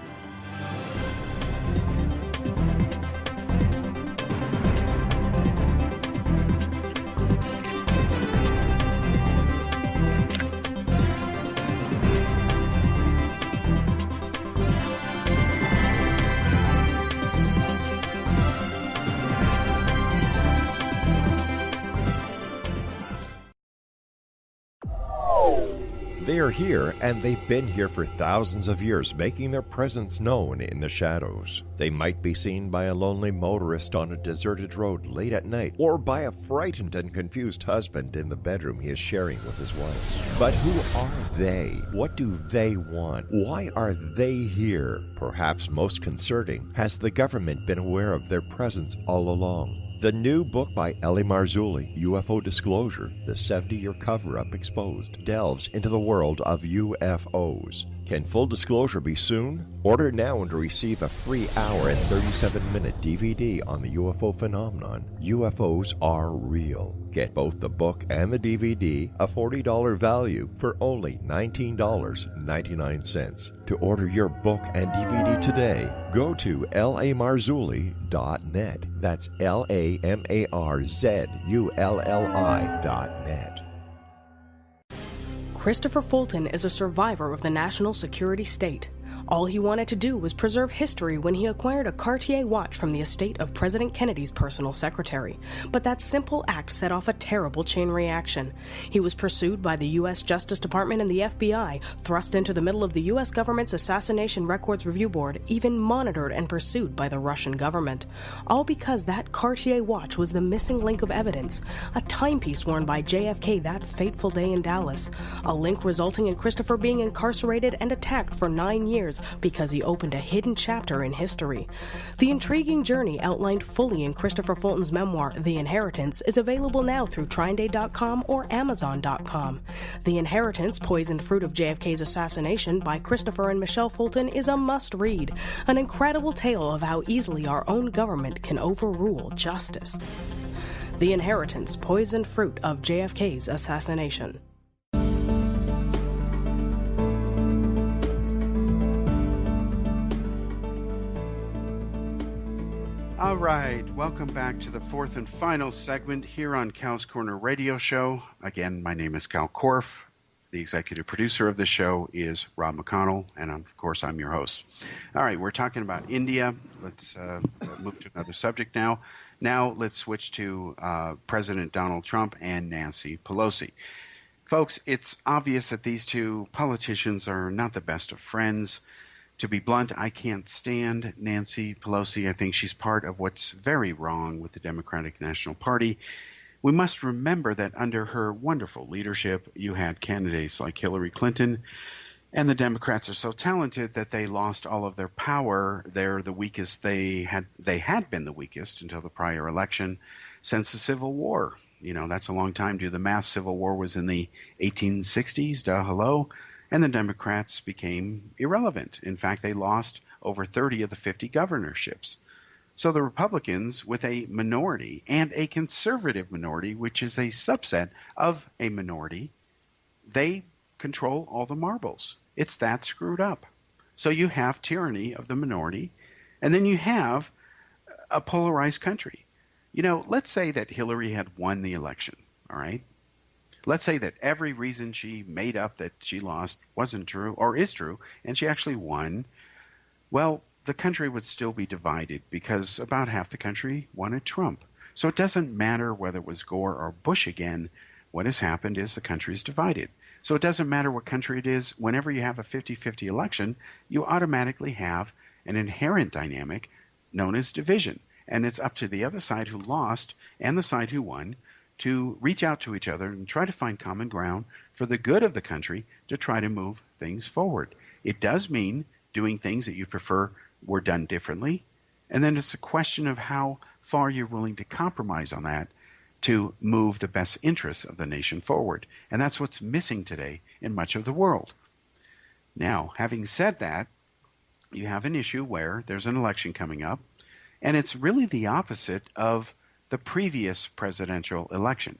They are here, and they've been here for thousands of years, making their presence known in the shadows. They might be seen by a lonely motorist on a deserted road late at night, or by a frightened and confused husband in the bedroom he is sharing with his wife. But who are they? What do they want? Why are they here? Perhaps most concerning, has the government been aware of their presence all along? The new book by Eli Marzulli, UFO Disclosure, the 70-year cover-up exposed, delves into the world of UFOs. Can full disclosure be soon? Order now and receive a free hour and 37-minute DVD on the UFO phenomenon. UFOs are real. Get both the book and the DVD, a $40 value, for only $19.99. To order your book and DVD today, go to lamarzulli.net. That's LAMARZULLI.net. Christopher Fulton is a survivor of the national security state. All he wanted to do was preserve history when he acquired a Cartier watch from the estate of President Kennedy's personal secretary. But that simple act set off a terrible chain reaction. He was pursued by the U.S. Justice Department and the FBI, thrust into the middle of the U.S. government's Assassination Records Review Board, even monitored and pursued by the Russian government. All because that Cartier watch was the missing link of evidence, a timepiece worn by JFK that fateful day in Dallas, a link resulting in Christopher being incarcerated and attacked for 9 years because he opened a hidden chapter in history. The intriguing journey outlined fully in Christopher Fulton's memoir, The Inheritance, is available now through TrineDay.com or Amazon.com. The Inheritance, Poisoned Fruit of JFK's Assassination by Christopher and Michelle Fulton is a must-read, an incredible tale of how easily our own government can overrule justice. The Inheritance, Poisoned Fruit of JFK's Assassination. All right, welcome back to the fourth and final segment here on Cal's Corner Radio Show. Again, my name is Cal Korff. The executive producer of the show is Rob McConnell, and of course, I'm your host. All right, we're talking about India. Let's move to another subject now. Now let's switch to President Donald Trump and Nancy Pelosi. Folks, it's obvious that these two politicians are not the best of friends. To be blunt, I can't stand Nancy Pelosi. I think she's part of what's very wrong with the Democratic National Party. We must remember that under her wonderful leadership, you had candidates like Hillary Clinton, and the Democrats are so talented that they lost all of their power. They're the weakest they had been the weakest until the prior election since the Civil War. You know, that's a long time. Do the math. Civil War was in the 1860s. Hello. And the Democrats became irrelevant. In fact, they lost over 30 of the 50 governorships. So the Republicans, with a minority and a conservative minority, which is a subset of a minority, they control all the marbles. It's that screwed up. So you have tyranny of the minority, and then you have a polarized country. You know, let's say that Hillary had won the election, all right? Let's say that every reason she made up that she lost wasn't true or is true, and she actually won. Well, the country would still be divided because about half the country wanted Trump. So it doesn't matter whether it was Gore or Bush again. What has happened is the country's divided. So it doesn't matter what country it is. Whenever you have a 50-50 election, you automatically have an inherent dynamic known as division. And it's up to the other side who lost and the side who won to reach out to each other and try to find common ground for the good of the country to try to move things forward. It does mean doing things that you prefer were done differently, and then it's a question of how far you're willing to compromise on that to move the best interests of the nation forward. And that's what's missing today in much of the world. Now, having said that, you have an issue where there's an election coming up, and it's really the opposite of the previous presidential election.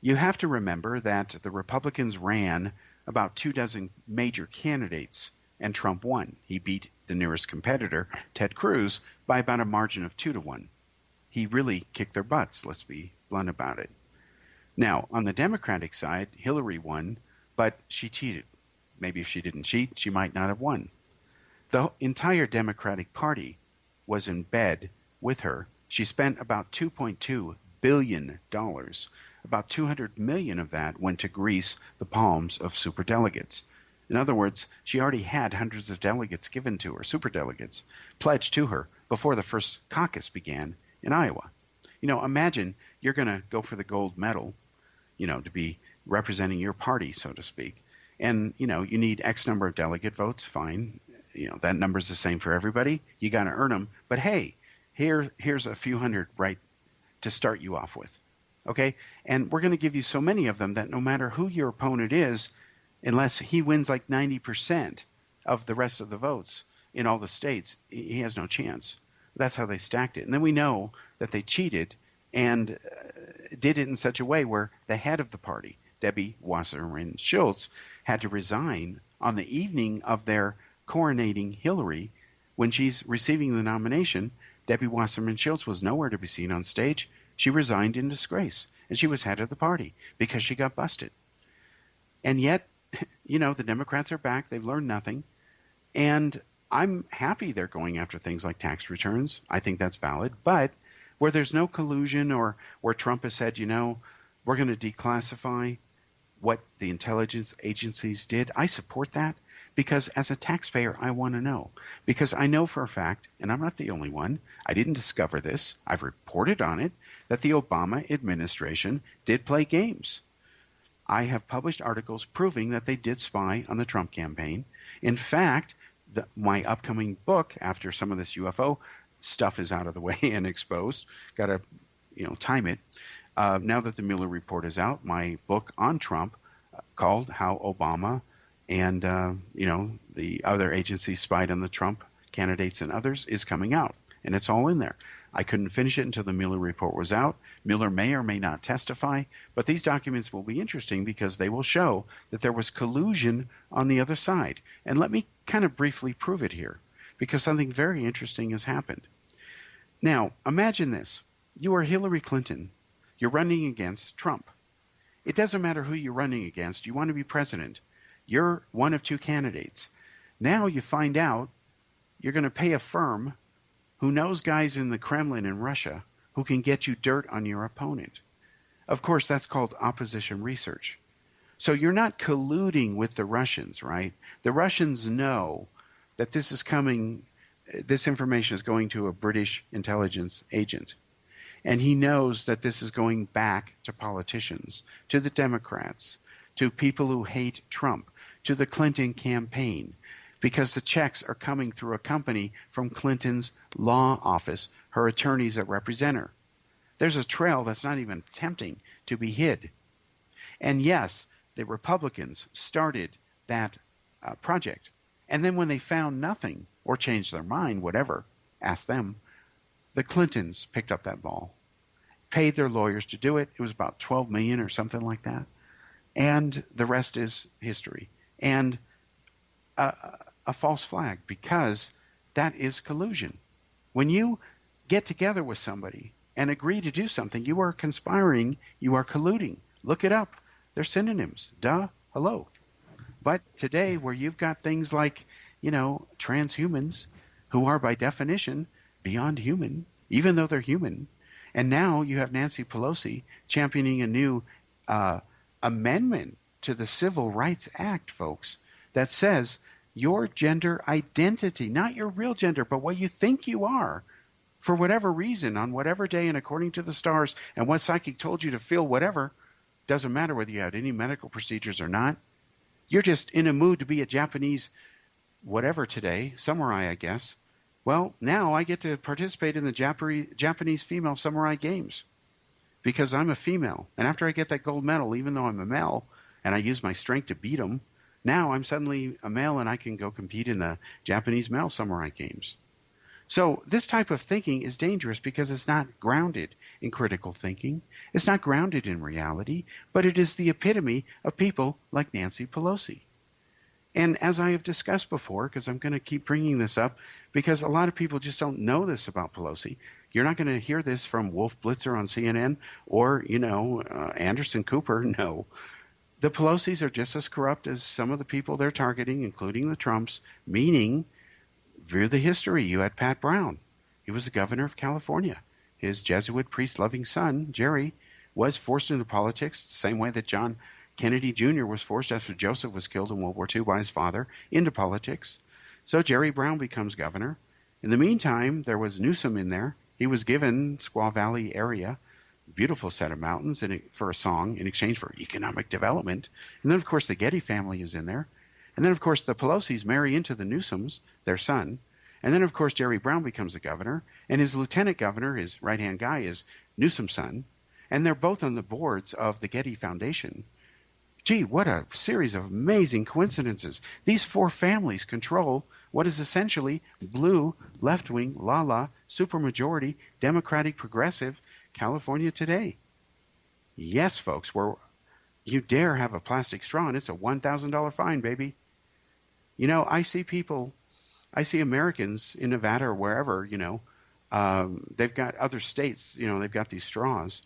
You have to remember that the Republicans ran about 24 major candidates, and Trump won. He beat the nearest competitor, Ted Cruz, by about a margin of 2-1. He really kicked their butts, let's be blunt about it. Now, on the Democratic side, Hillary won, but she cheated. Maybe if she didn't cheat, she might not have won. The entire Democratic Party was in bed with her. She spent about $2.2 billion. About $200 million of that went to grease the palms of superdelegates. In other words, she already had hundreds of delegates given to her, superdelegates, pledged to her before the first caucus began in Iowa. You know, imagine you're going to go for the gold medal, you know, to be representing your party, so to speak. And, you know, you need X number of delegate votes, fine. You know, that number's the same for everybody. You got to earn them. But hey, here's a few hundred right to start you off with, okay? And we're going to give you so many of them that no matter who your opponent is, unless he wins like 90% of the rest of the votes in all the states, he has no chance. That's how they stacked it. And then we know that they cheated and did it in such a way where the head of the party, Debbie Wasserman Schultz, had to resign on the evening of their coronating Hillary. When she's receiving the nomination, Debbie Wasserman Schultz was nowhere to be seen on stage. She resigned in disgrace, and she was head of the party because she got busted. And yet, you know, the Democrats are back. They've learned nothing. And I'm happy they're going after things like tax returns. I think that's valid. But where there's no collusion, or where Trump has said, we're going to declassify what the intelligence agencies did, I support that, because as a taxpayer, I want to know. Because I know for a fact, and I'm not the only one, I didn't discover this, I've reported on it, that the Obama administration did play games. I have published articles proving that they did spy on the Trump campaign. In fact, my upcoming book, after some of this UFO stuff is out of the way and exposed, got to time it. Now that the Mueller report is out, my book on Trump, called How Obama and the other agencies spied on the Trump candidates and others, is coming out, and it's all in there. I couldn't finish it until the Mueller report was out. Mueller may or may not testify, but these documents will be interesting because they will show that there was collusion on the other side. And let me kind of briefly prove it here, because something very interesting has happened. Now, imagine this. You are Hillary Clinton. You're running against Trump. It doesn't matter who you're running against. You want to be president. You're one of two candidates. Now you find out you're going to pay a firm who knows guys in the Kremlin in Russia who can get you dirt on your opponent. Of course, that's called opposition research. So you're not colluding with the Russians, right? The Russians know that this is coming, this information is going to a British intelligence agent. And he knows that this is going back to politicians, to the Democrats, to people who hate Trump, to the Clinton campaign, because the checks are coming through a company from Clinton's law office, her attorneys that represent her. There's a trail that's not even attempting to be hid. And yes, the Republicans started that project. And then when they found nothing or changed their mind, whatever, ask them, the Clintons picked up that ball, paid their lawyers to do it. It was about $12 million or something like that. And the rest is history. And a false flag, because that is collusion. When you get together with somebody and agree to do something, you are conspiring, you are colluding. Look it up. They're synonyms. Duh, hello. But today, where you've got things like, transhumans who are by definition beyond human, even though they're human, and now you have Nancy Pelosi championing a new amendment to the Civil Rights Act, folks, that says your gender identity, not your real gender, but what you think you are, for whatever reason, on whatever day and according to the stars, and what psychic told you to feel whatever, doesn't matter whether you had any medical procedures or not. You're just in a mood to be a Japanese whatever today, samurai, I guess. Well, now I get to participate in the Japanese female samurai games because I'm a female. And after I get that gold medal, even though I'm a male and I use my strength to beat them, now I'm suddenly a male and I can go compete in the Japanese male samurai games. So this type of thinking is dangerous because it's not grounded in critical thinking. It's not grounded in reality, but it is the epitome of people like Nancy Pelosi. And as I have discussed before, because I'm going to keep bringing this up, because a lot of people just don't know this about Pelosi. You're not going to hear this from Wolf Blitzer on CNN or, Anderson Cooper. No. The Pelosis are just as corrupt as some of the people they're targeting, including the Trumps, meaning, view the history. You had Pat Brown. He was the governor of California. His Jesuit priest-loving son, Jerry, was forced into politics the same way that John Kennedy Jr. was forced after Joseph was killed in World War II by his father into politics. So Jerry Brown becomes governor. In the meantime, there was Newsom in there. He was given Squaw Valley area, beautiful set of mountains for a song in exchange for economic development. And then, of course, the Getty family is in there. And then, of course, the Pelosis marry into the Newsoms, their son. And then, of course, Jerry Brown becomes the governor. And his lieutenant governor, his right-hand guy, is Newsom's son. And they're both on the boards of the Getty Foundation. Gee, what a series of amazing coincidences. These four families control what is essentially blue, left-wing, la-la, supermajority, Democratic progressive California today. Yes, folks, where you dare have a plastic straw, and it's a $1,000 fine, baby. I see Americans in Nevada or wherever, they've got other states, they've got these straws.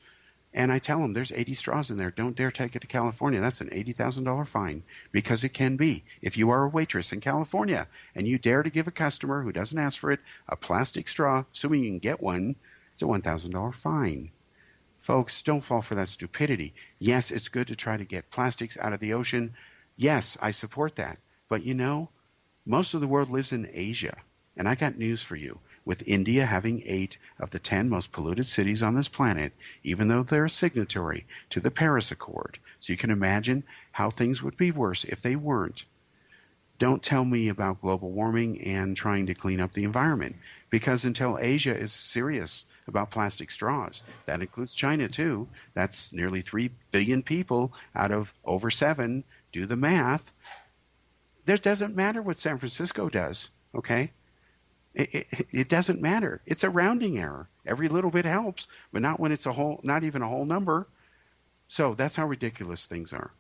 And I tell them there's 80 straws in there. Don't dare take it to California. That's an $80,000 fine, because it can be. If you are a waitress in California and you dare to give a customer who doesn't ask for it a plastic straw, assuming you can get one, it's a $1,000 fine. Folks, don't fall for that stupidity. Yes, it's good to try to get plastics out of the ocean. Yes, I support that. But you know, most of the world lives in Asia. And I got news for you. With India having 8 of the 10 most polluted cities on this planet, even though they're a signatory to the Paris Accord. So you can imagine how things would be worse if they weren't. Don't tell me about global warming and trying to clean up the environment, because until Asia is serious about plastic straws, that includes China too, that's nearly 3 billion people out of over 7, do the math. It doesn't matter what San Francisco does, okay? It doesn't matter. It's a rounding error. Every little bit helps, but not when it's not even a whole number. So that's how ridiculous things are.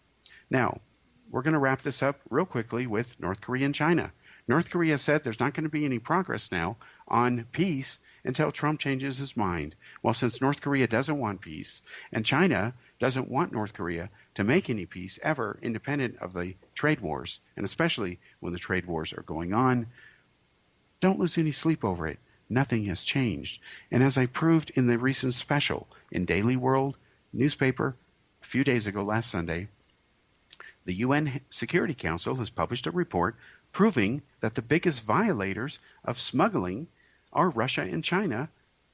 Now, we're going to wrap this up real quickly with North Korea and China. North Korea said there's not going to be any progress now on peace until Trump changes his mind. Well, since North Korea doesn't want peace, and China doesn't want North Korea to make any peace ever, independent of the trade wars, and especially when the trade wars are going on, don't lose any sleep over it. Nothing has changed. And as I proved in the recent special in Daily World newspaper a few days ago, last Sunday, the UN Security Council has published a report proving that the biggest violators of smuggling are Russia and China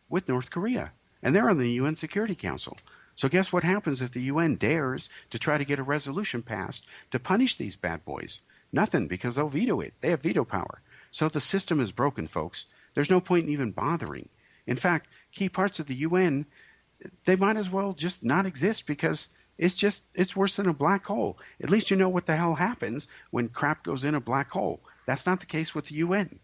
with North Korea. And they're on the UN Security Council. So guess what happens if the UN dares to try to get a resolution passed to punish these bad boys? Nothing, because they'll veto it. They have veto power. So the system is broken, folks. There's no point in even bothering. In fact, key parts of the UN, they might as well just not exist, because it's worse than a black hole. At least you know what the hell happens when crap goes in a black hole. That's not the case with the UN.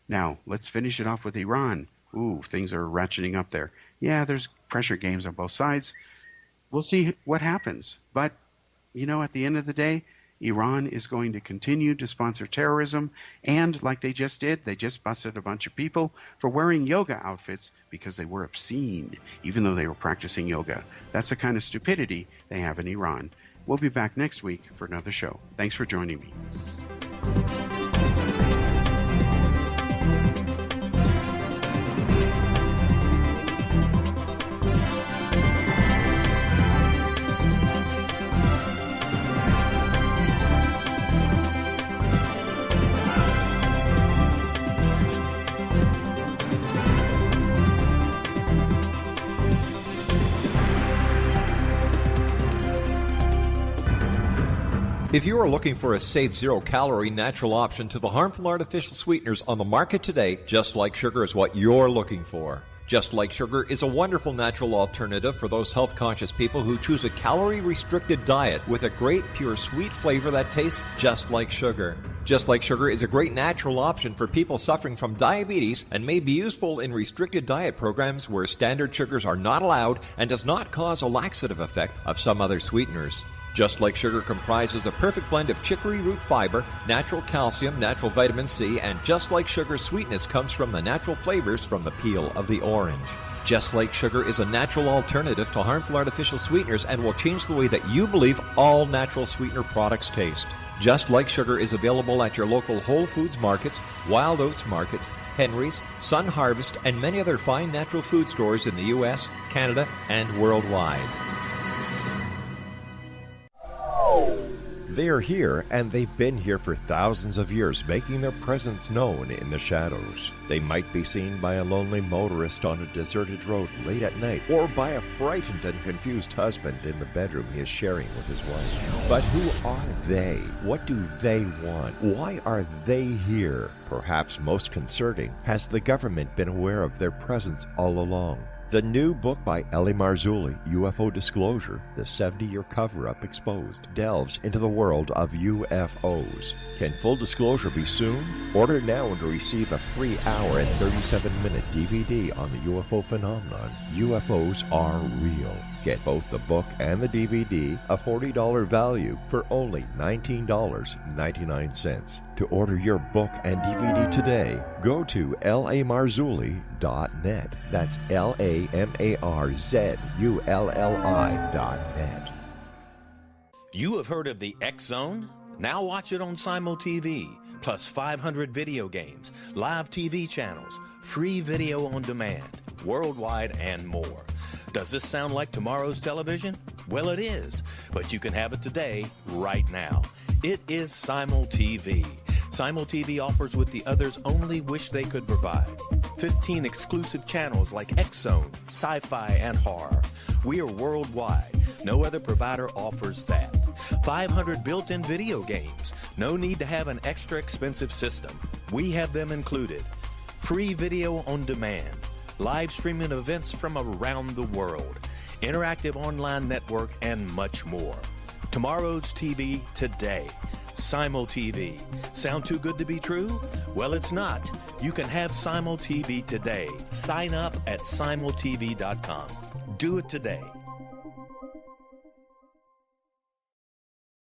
Now, let's finish it off with Iran. Ooh, things are ratcheting up there. Yeah, there's pressure games on both sides. We'll see what happens. But, you know, at the end of the day, Iran is going to continue to sponsor terrorism, and like they just did, they just busted a bunch of people for wearing yoga outfits because they were obscene, even though they were practicing yoga. That's the kind of stupidity they have in Iran. We'll be back next week for another show. Thanks for joining me. If you are looking for a safe, zero-calorie natural option to the harmful artificial sweeteners on the market today, Just Like Sugar is what you're looking for. Just Like Sugar is a wonderful natural alternative for those health-conscious people who choose a calorie-restricted diet with a great, pure, sweet flavor that tastes just like sugar. Just Like Sugar is a great natural option for people suffering from diabetes and may be useful in restricted diet programs where standard sugars are not allowed and does not cause a laxative effect of some other sweeteners. Just Like Sugar comprises a perfect blend of chicory root fiber, natural calcium, natural vitamin C, and Just Like Sugar's sweetness comes from the natural flavors from the peel of the orange. Just Like Sugar is a natural alternative to harmful artificial sweeteners and will change the way that you believe all natural sweetener products taste. Just Like Sugar is available at your local Whole Foods markets, Wild Oats markets, Henry's, Sun Harvest, and many other fine natural food stores in the U.S., Canada, and worldwide. They are here, and they've been here for thousands of years, making their presence known in the shadows. They might be seen by a lonely motorist on a deserted road late at night, or by a frightened and confused husband in the bedroom he is sharing with his wife. But who are they? What do they want? Why are they here? Perhaps most concerning, has the government been aware of their presence all along? The new book by Eli Marzulli, UFO Disclosure, the 70-year cover-up exposed, delves into the world of UFOs. Can full disclosure be soon? Order now and receive a free hour and 37-minute DVD on the UFO phenomenon. UFOs are real. Get both the book and the DVD, a $40 value, for only $19.99. To order your book and DVD today, go to lamarzulli.net. That's LAMARZULLI.net. You have heard of the X Zone? Now watch it on Simul TV, plus 500 video games, live TV channels, free video on demand, worldwide, and more. Does this sound like tomorrow's television? Well, it is, but you can have it today, right now. It is Simul TV. Simul TV offers what the others only wish they could provide. 15 exclusive channels like X Zone, sci-fi, and horror. We are worldwide. No other provider offers that. 500 built-in video games. No need to have an extra expensive system. We have them included. Free video on demand. Live streaming events from around the world. Interactive online network, and much more. Tomorrow's TV today. Simul TV. Sound too good to be true? Well, it's not. You can have Simul TV today. Sign up at simultv.com. Do it today.